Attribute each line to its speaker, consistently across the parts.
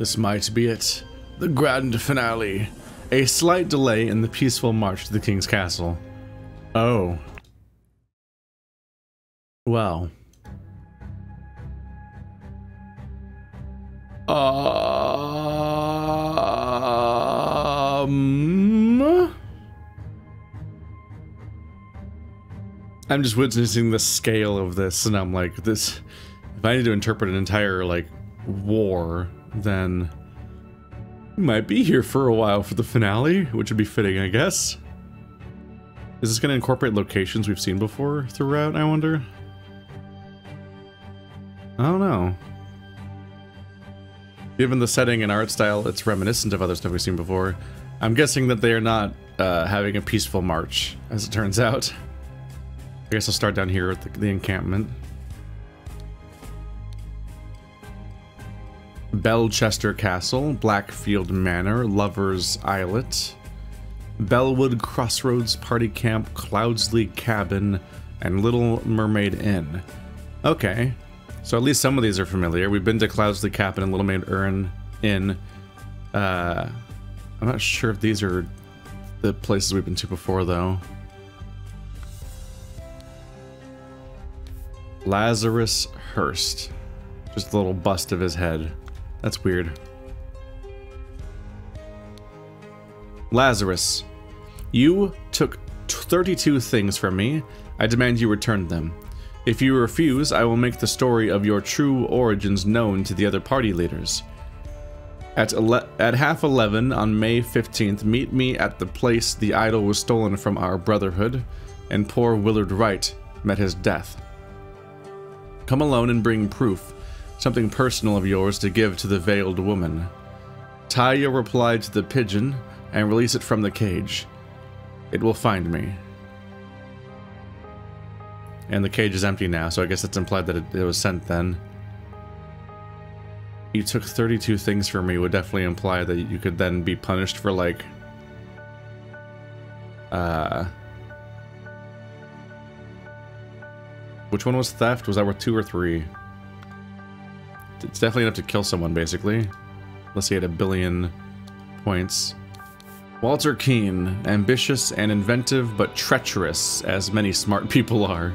Speaker 1: This might be it. The grand finale. A slight delay in the peaceful march to the king's castle. Oh. Well. I'm just witnessing the scale of this, and I'm like, this. If I need to interpret an entire, like, war, then we might be here for a while for the finale, which would be fitting, I guess. Is this going to incorporate locations we've seen before throughout, I wonder? I don't know. Given the setting and art style, it's reminiscent of other stuff we've seen before. I'm guessing that they are not having a peaceful march, as it turns out. I guess I'll start down here at the encampment. Belchester Castle, Blackfield Manor, Lover's Islet, Bellwood Crossroads Party Camp, Cloudsley Cabin, and Little Mermaid Inn. Okay, so at least some of these are familiar. We've been to Cloudsley Cabin and Little Mermaid Inn. I'm not sure if these are the places we've been to before, though. Lazarus Hurst. Just a little bust of his head. That's weird. Lazarus, you took 32 things from me. I demand you return them. If you refuse, I will make the story of your true origins known to the other party leaders. At 11:30 on May 15th, meet me at the place the idol was stolen from our brotherhood, and poor Willard Wright met his death. Come alone and bring proof. Something personal of yours to give to the veiled woman. Tie your reply to the pigeon and release it from the cage. It will find me. And the cage is empty now, so I guess it's implied that it was sent then. You took 32 things from me would definitely imply that you could then be punished for, like, which one was theft? Was that worth 2 or 3? It's definitely enough to kill someone, basically. Unless he had 1 billion points. Walter Keane, ambitious and inventive, but treacherous, as many smart people are.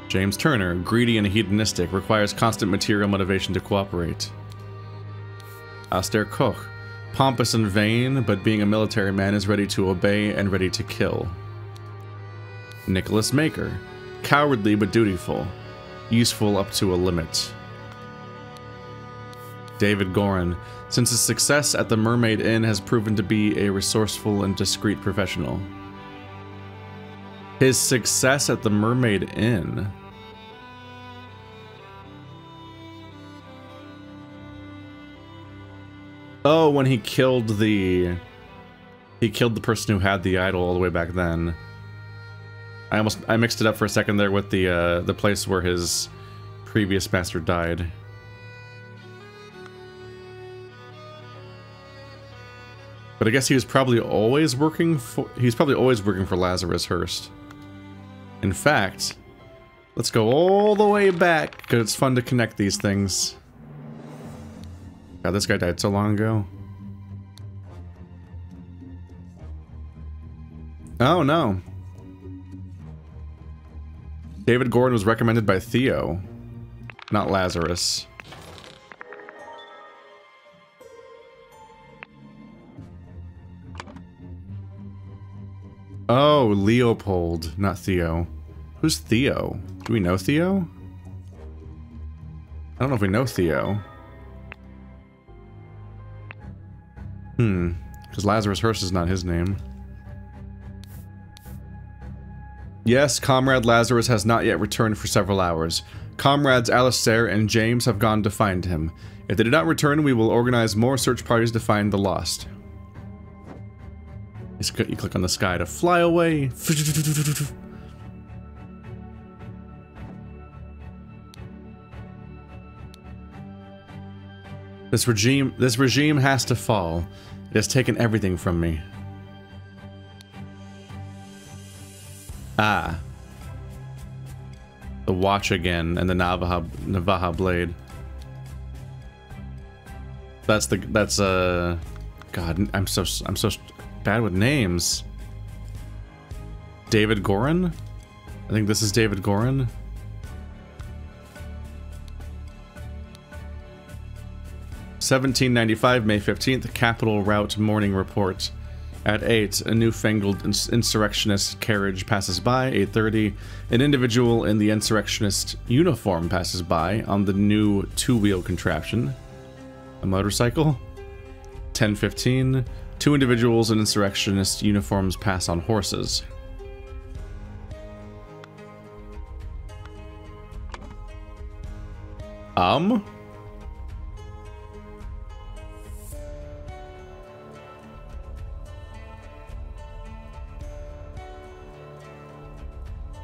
Speaker 1: James Turner, greedy and hedonistic, requires constant material motivation to cooperate. Aster Koch, pompous and vain, but being a military man is ready to obey and ready to kill. Nicholas Maker, cowardly but dutiful, useful up to a limit. David Gorin, since his success at the Mermaid Inn has proven to be a resourceful and discreet professional. His success at the Mermaid Inn. Oh, when he killed the person who had the idol all the way back then. I mixed it up for a second there with the place where his previous master died. But I guess he was probably always working for Lazarus Hurst. In fact, let's go all the way back because it's fun to connect these things. God, this guy died so long ago. Oh no. David Gordon was recommended by Theo, not Lazarus. Oh, Leopold, not Theo. Who's Theo? Do we know Theo? I don't know if we know Theo. Because Lazarus Hurst is not his name. Yes, Comrade Lazarus has not yet returned for several hours. Comrades Alistair and James have gone to find him. If they do not return, we will organize more search parties to find the lost. You click on the sky to fly away. This regime has to fall. It has taken everything from me. Ah. The watch again and the Navaja blade. God, I'm so bad with names. David Gorin? I think this is David Gorin. $17.95, May 15th, Capital Route Morning Report. At 8, a newfangled insurrectionist carriage passes by. 8:30, an individual in the insurrectionist uniform passes by on the new two-wheel contraption. A motorcycle. 10:15, 2 individuals in insurrectionist uniforms pass on horses.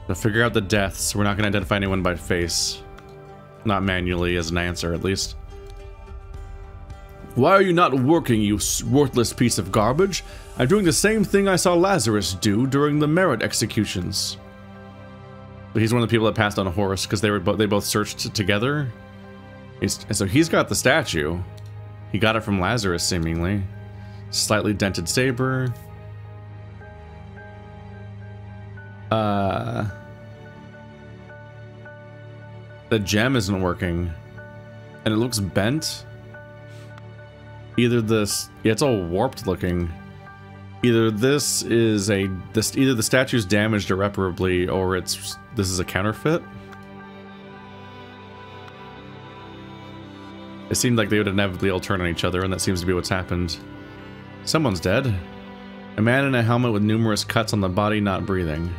Speaker 1: To figure out the deaths, we're not going to identify anyone by face. Not manually, as an answer, at least. Why are you not working, you worthless piece of garbage? I'm doing the same thing I saw Lazarus do during the merit executions. But he's one of the people that passed on a horse because they both searched together. So he's got the statue. He got it from Lazarus, seemingly. Slightly dented saber. The gem isn't working. And it looks bent. Either this... Yeah, it's all warped looking. Either this is a... either the statue's damaged irreparably, or this is a counterfeit. It seemed like they would inevitably all turn on each other, and that seems to be what's happened. Someone's dead. A man in a helmet with numerous cuts on the body, not breathing.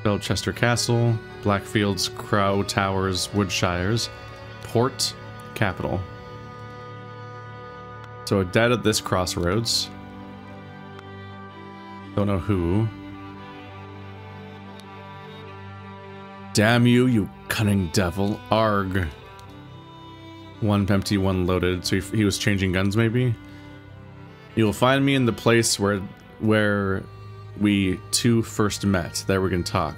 Speaker 1: Belchester Castle, Blackfields, Crow Towers, Woodshires, Port, Capital. So a dead at this crossroads. Don't know who. Damn you, you cunning devil. Arg. One empty, one loaded. So he was changing guns, maybe? You will find me in the place where we two first met. There we can talk.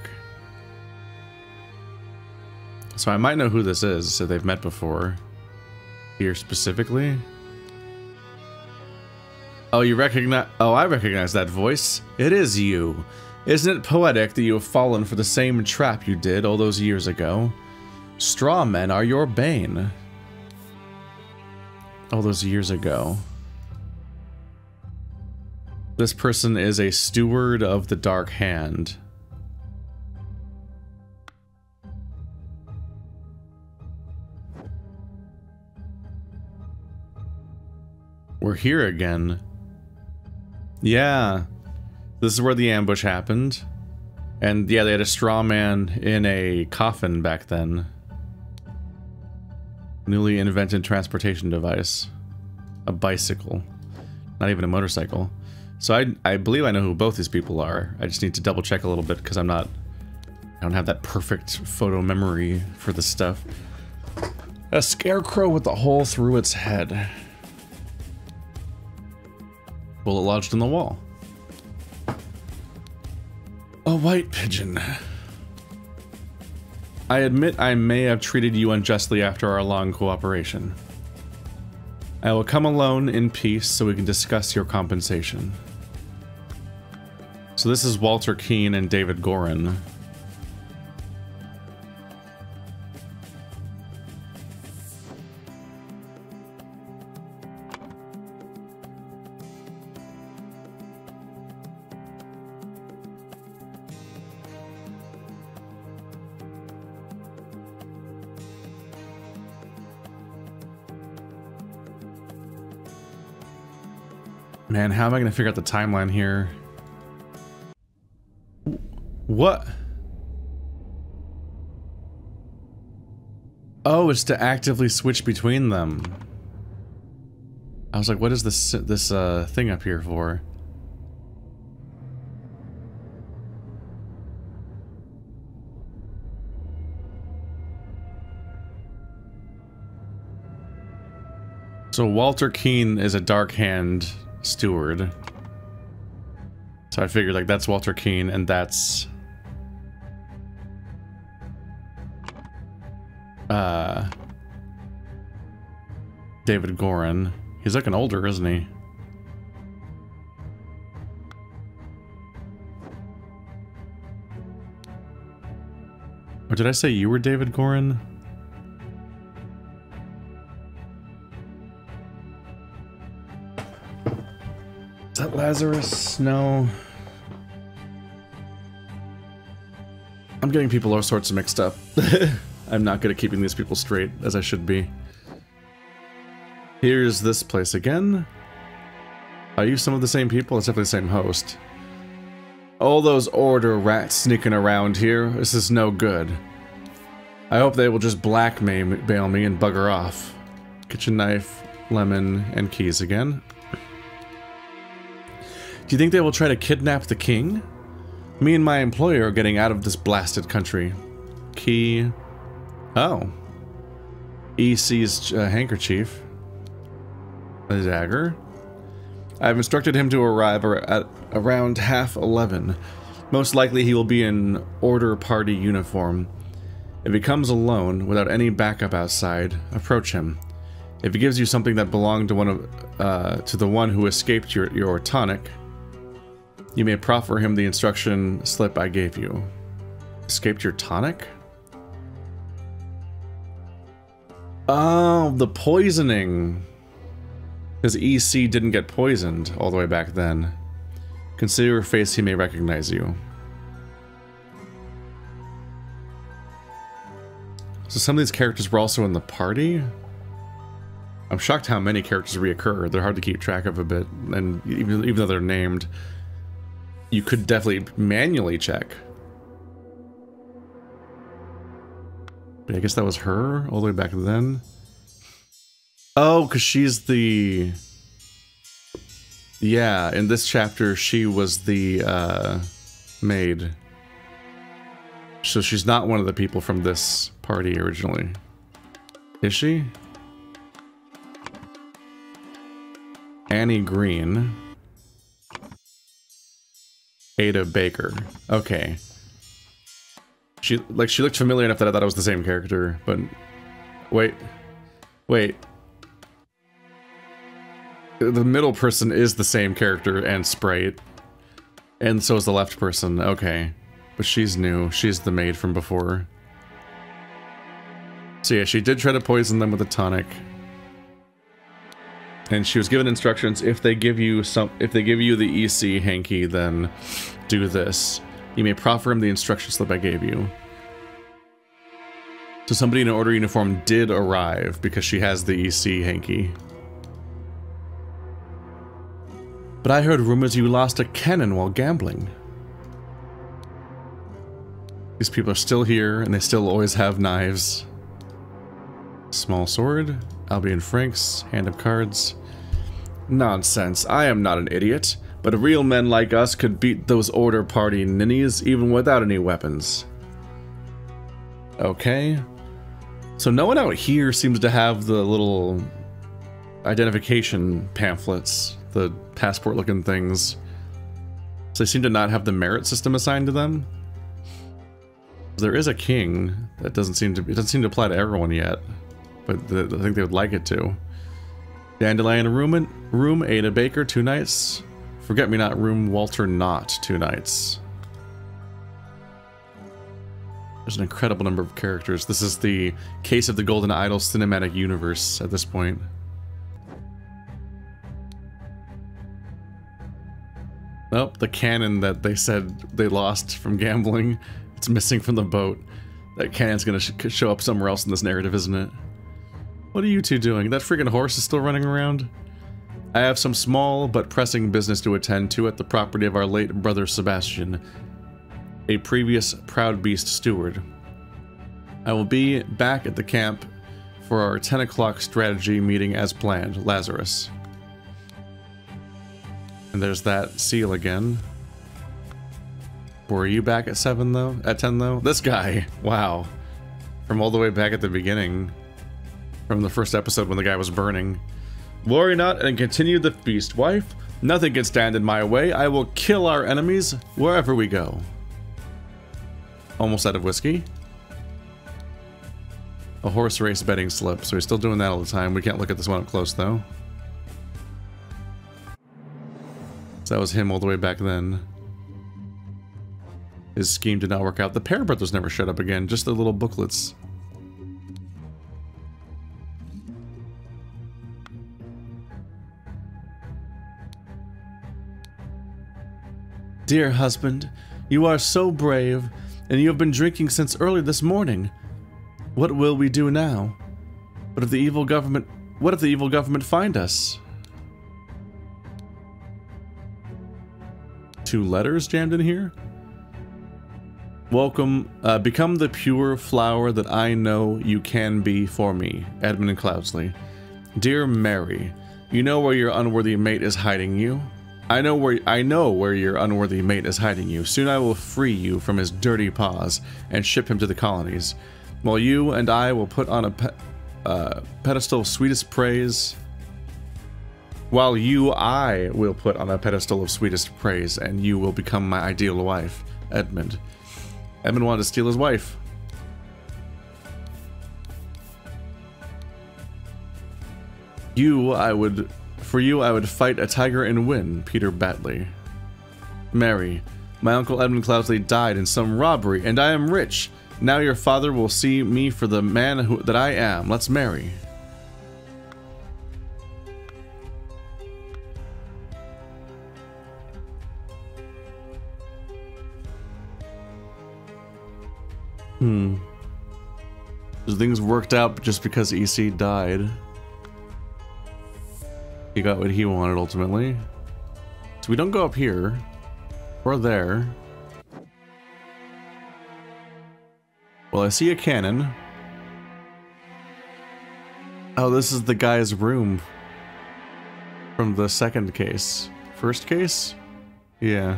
Speaker 1: So I might know who this is, so they've met before. Here specifically. Oh, you recognize... Oh, I recognize that voice. It is you. Isn't it poetic that you have fallen for the same trap you did all those years ago? Straw men are your bane. All those years ago. This person is a steward of the Dark Hand. We're here again. Yeah. This is where the ambush happened. And yeah, they had a straw man in a coffin back then. Newly invented transportation device. A bicycle. Not even a motorcycle. So I believe I know who both these people are. I just need to double check a little bit because I don't have that perfect photo memory for this stuff. A scarecrow with a hole through its head. Bullet lodged in the wall. A white pigeon. I admit I may have treated you unjustly after our long cooperation. I will come alone in peace so we can discuss your compensation. So this is Walter Keane and David Gorin. Man, how am I going to figure out the timeline here? What? Oh, it's to actively switch between them. I was like, what is this thing up here for? So Walter Keane is a Dark Hand steward. So I figured like that's Walter Keane and that's David Gorin. He's looking older, isn't he? Or did I say you were David Gorin? Is that Lazarus? No. I'm getting people all sorts of mixed up. I'm not good at keeping these people straight, as I should be. Here's this place again. Are you some of the same people? It's definitely the same host. All those order rats sneaking around here. This is no good. I hope they will just blackmail me and bugger off. Kitchen knife, lemon, and keys again. Do you think they will try to kidnap the king? Me and my employer are getting out of this blasted country. Key. Oh. EC's handkerchief. A dagger. I've instructed him to arrive at around 11:30. Most likely he will be in order party uniform. If he comes alone, without any backup outside, approach him. If he gives you something that belonged to the one who escaped your tonic, you may proffer him the instruction slip I gave you. Escaped your tonic? Oh, the poisoning. His EC didn't get poisoned all the way back then. Consider your face, he may recognize you. So some of these characters were also in the party? I'm shocked how many characters reoccur. They're hard to keep track of a bit, and even though they're named, you could definitely manually check. But I guess that was her all the way back then. Oh, because she's the... Yeah, in this chapter, she was the maid. So she's not one of the people from this party originally. Is she? Annie Green. Ada Baker. Okay. She looked familiar enough that I thought it was the same character, but... Wait. Wait. The middle person is the same character and sprite. And so is the left person. Okay. But she's new. She's the maid from before. So yeah, she did try to poison them with a tonic. And she was given instructions, if they give you the EC hanky, then do this. You may proffer him the instruction slip I gave you. So somebody in an order uniform did arrive because she has the EC hanky. But I heard rumors you lost a cannon while gambling. These people are still here, and they still always have knives. Small sword, Albion Franks, hand of cards. Nonsense, I am not an idiot, but real men like us could beat those order party ninnies even without any weapons. Okay. So no one out here seems to have the little identification pamphlets, the passport-looking things. So they seem to not have the merit system assigned to them. There is a king that doesn't seem to apply to everyone yet, but I think they would like it to. Dandelion room, Ada Baker, 2 nights. Forget-me-not room, Walter Knott, 2 nights. There's an incredible number of characters. This is the Case of the Golden Idol cinematic universe at this point. Nope, the cannon that they said they lost from gambling. It's missing from the boat. That cannon's gonna show up somewhere else in this narrative, isn't it? What are you two doing? That freaking horse is still running around? I have some small but pressing business to attend to at the property of our late brother Sebastian, a previous Proud Beast steward. I will be back at the camp for our 10 o'clock strategy meeting as planned. Lazarus. And there's that seal again. Were you back at 7 though? At 10 though? This guy! Wow. From all the way back at the beginning. From the first episode when the guy was burning. Worry not and continue the feast, wife. Nothing can stand in my way. I will kill our enemies wherever we go. Almost out of whiskey. A horse race betting slip, so he's still doing that all the time. We can't look at this one up close, though. So that was him all the way back then. His scheme did not work out. The Pear Brothers never showed up again, just the little booklets. Dear husband, you are so brave, and you have been drinking since early this morning. What will we do now? What if the evil government find us? 2 letters jammed in here? Welcome, become the pure flower that I know you can be for me, Edmund and Cloudsley. Dear Mary, you know where your unworthy mate is hiding you. I know where your unworthy mate is hiding you. Soon I will free you from his dirty paws and ship him to the colonies. While you and I will put on a pedestal of sweetest praise. I will put on a pedestal of sweetest praise, and you will become my ideal wife, Edmund. Edmund wanted to steal his wife. For you, I would fight a tiger and win, Peter Batley. Mary, my uncle Edmund Cloudsley died in some robbery, and I am rich. Now your father will see me for the man that I am. Let's marry. So things worked out just because EC died. He got what he wanted ultimately. So we don't go up here or there. Well, I see a cannon. Oh, this is the guy's room from the second case. First case? Yeah.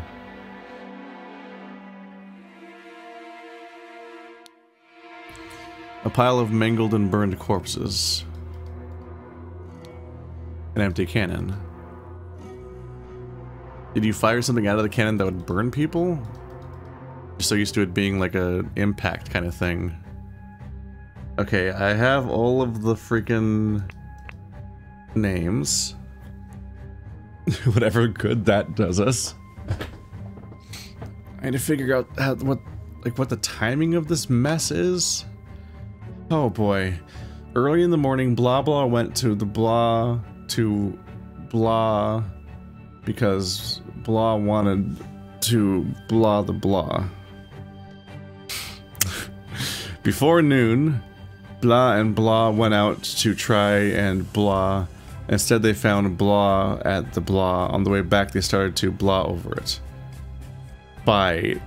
Speaker 1: A pile of mangled and burned corpses. An empty cannon. Did you fire something out of the cannon that would burn people? You're so used to it being like a impact kind of thing. Okay, I have all of the freaking names. Whatever good that does us. I need to figure out how, what the timing of this mess is. Oh boy. Early in the morning, blah blah went to the blah to blah because blah wanted to blah the blah. Before noon, blah and blah went out to try and blah. Instead they found blah at the blah. On the way back they started to blah over it. By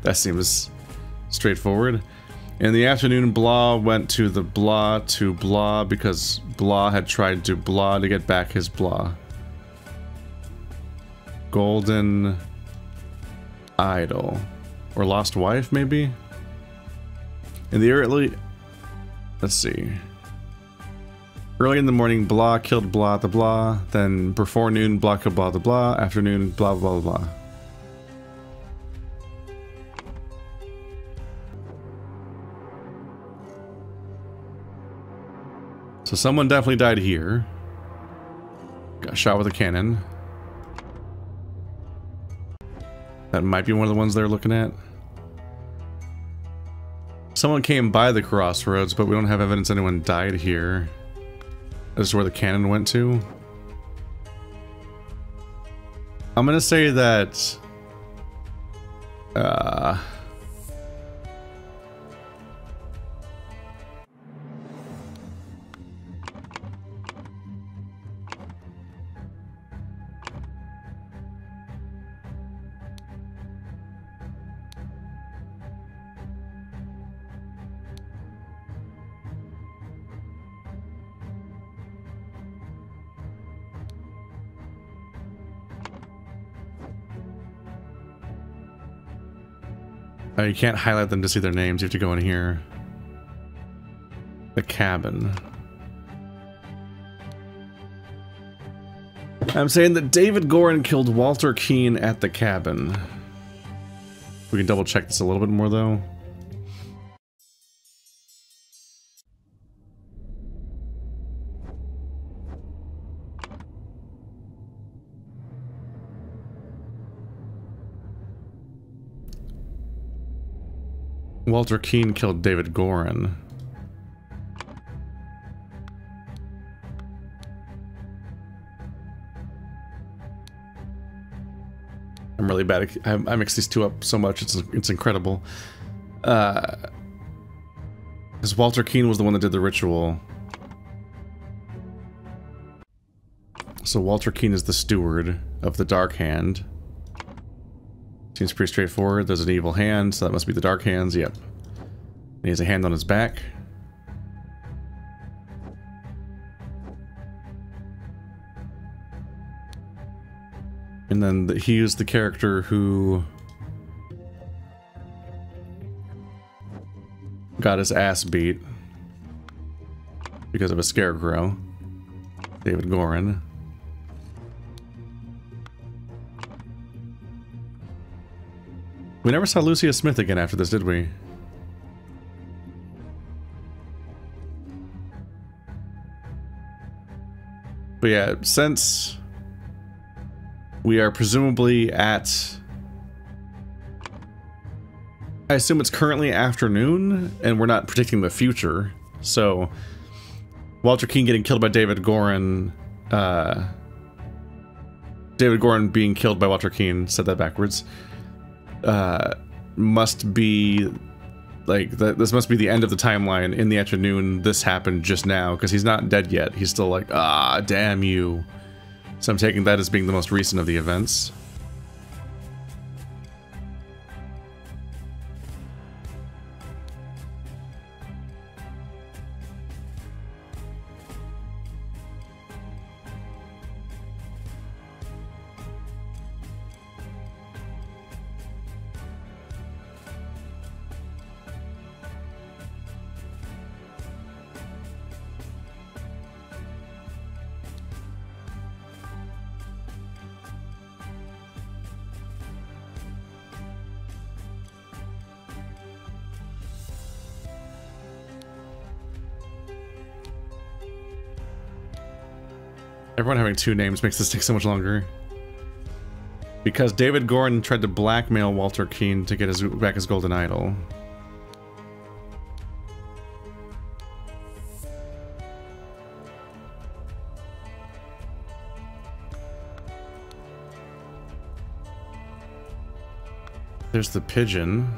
Speaker 1: that seems straightforward. In the afternoon, blah went to the blah to blah because blah had tried to blah to get back his blah. Golden idol. Or lost wife, maybe? In the early... Let's see. Early in the morning, blah killed blah the blah. Then before noon, blah killed blah the blah. Afternoon, blah blah blah blah. So someone definitely died here. Got shot with a cannon. That might be one of the ones they're looking at. Someone came by the crossroads, but we don't have evidence anyone died here. This is where the cannon went to. I'm gonna say that... you can't highlight them to see their names, you have to go in here. The cabin. I'm saying that David Gorin killed Walter Keane at the cabin. We can double check this a little bit more though. Walter Keane killed David Gorin. I'm really bad at, I mix these two up so much, it's incredible. Because Walter Keane was the one that did the ritual. So Walter Keane is the steward of the Dark Hand. Seems pretty straightforward. There's an evil hand, so that must be the Dark Hands, yep. He has a hand on his back. And then he is the character who got his ass beat because of a scarecrow. David Gorin. We never saw Lucia Smith again after this, did we? But yeah, since we are presumably at... I assume it's currently afternoon, and we're not predicting the future. So, Walter Keane getting killed by David Gorin... David Gorin being killed by Walter Keane, said that backwards, must be... Like, this must be the end of the timeline. In the afternoon, this happened just now, because he's not dead yet. He's still like, ah, damn you. So I'm taking that as being the most recent of the events. Everyone having two names makes this take so much longer. Because David Gorin tried to blackmail Walter Keane to get back his golden idol. There's the pigeon.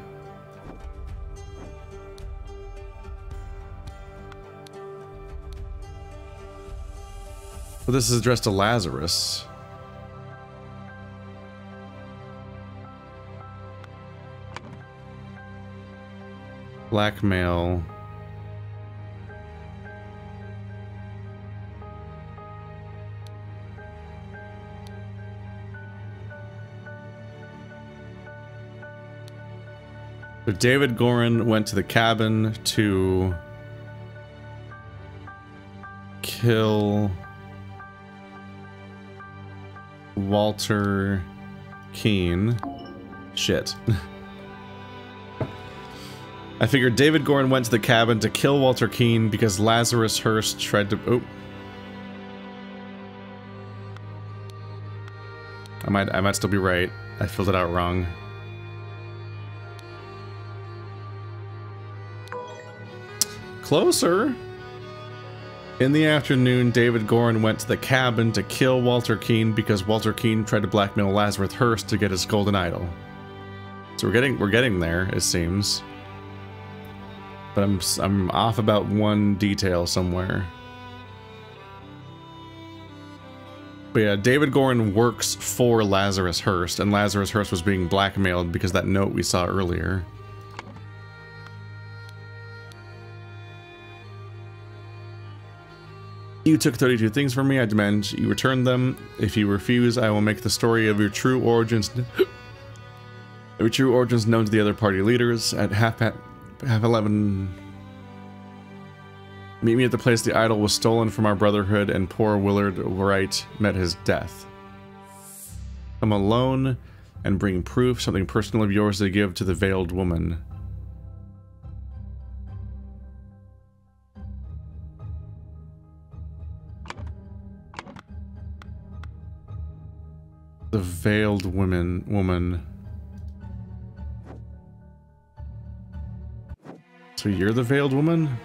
Speaker 1: Well, this is addressed to Lazarus. Blackmail. So David Gorin went to the cabin to kill Walter Keane. Shit. I figured David Gorin went to the cabin to kill Walter Keane because Lazarus Hearst tried to... Oh. I might still be right. I filled it out wrong. Closer. In the afternoon, David Gorin went to the cabin to kill Walter Keane because Walter Keane tried to blackmail Lazarus Hearst to get his golden idol. So we're getting there, it seems. But I'm off about one detail somewhere. But yeah, David Gorin works for Lazarus Hearst, and Lazarus Hearst was being blackmailed because that note we saw earlier. You took 32 things from me, I demand you return them. If you refuse, I will make the story of your true origins known to the other party leaders at half 11. Meet me at the place the idol was stolen from our brotherhood and poor Willard Wright met his death. Come alone and bring proof, something personal of yours to give to the veiled woman. The veiled woman. So you're the veiled woman?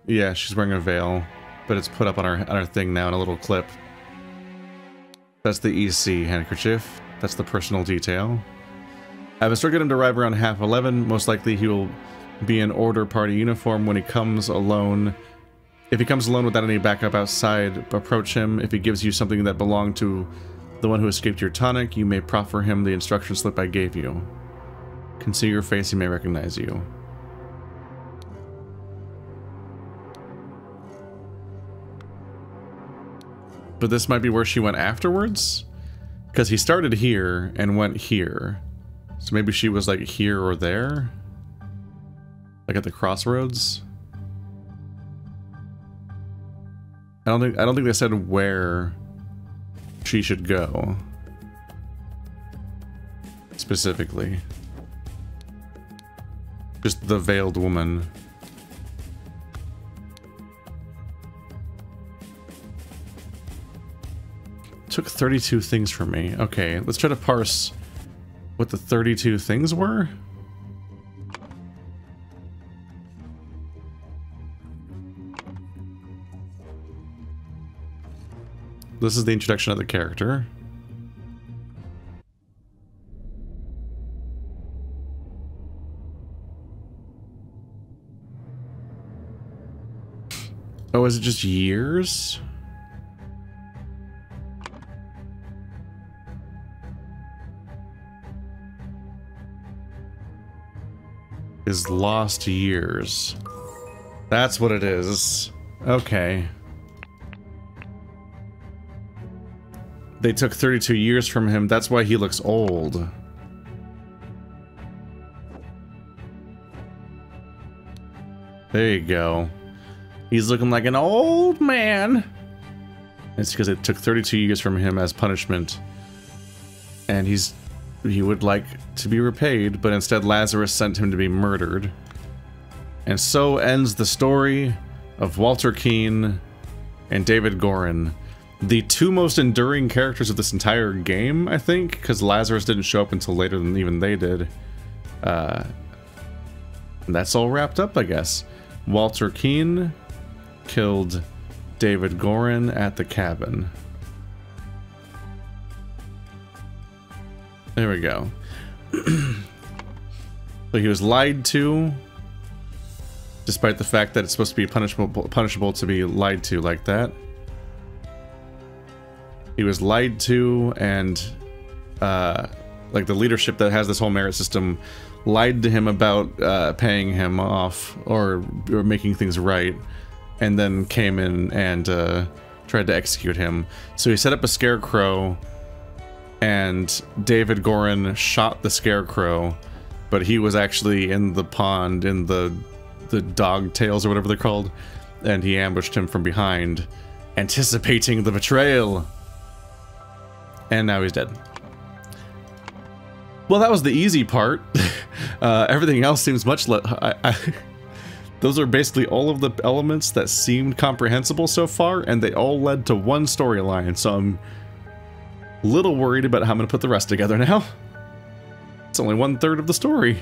Speaker 1: Yeah, she's wearing a veil, but it's put up on our thing now in a little clip. That's the EC handkerchief. That's the personal detail. I've instructed him to arrive around 11:30. Most likely he will be in order party uniform when he comes alone. If he comes alone without any backup outside, approach him. If he gives you something that belonged to the one who escaped your tonic, you may proffer him the instruction slip I gave you. Can see your face, he may recognize you. But this might be where she went afterwards? Because he started here and went here. So maybe she was like here or there? Like at the crossroads? I don't think they said where she should go. Specifically. Just the veiled woman. Took 32 things from me. Okay, let's try to parse what the 32 things were. This is the introduction of the character. Oh, is it just years? His lost years. That's what it is. Okay. They took 32 years from him. That's why he looks old. There you go. He's looking like an old man. It's because it took 32 years from him as punishment. And he would like to be repaid, but instead Lazarus sent him to be murdered. And so ends the story of Walter Keane and David Gorin. The two most enduring characters of this entire game, I think, because Lazarus didn't show up until later than even they did. And that's all wrapped up, I guess. Walter Keane killed David Gorin at the cabin. There we go. So he was lied to, despite the fact that it's supposed to be punishable to be lied to like that. He was lied to, and like the leadership that has this whole merit system lied to him about paying him off or making things right, and then came in and tried to execute him. So he set up a scarecrow, and David Gorin shot the scarecrow, but he was actually in the pond, in the dog tails or whatever they're called, and he ambushed him from behind, anticipating the betrayal. And now he's dead. Well, that was the easy part. Everything else seems much less... Those are basically all of the elements that seemed comprehensible so far, and they all led to one storyline, so I'm a little worried about how I'm going to put the rest together now. It's only 1/3 of the story.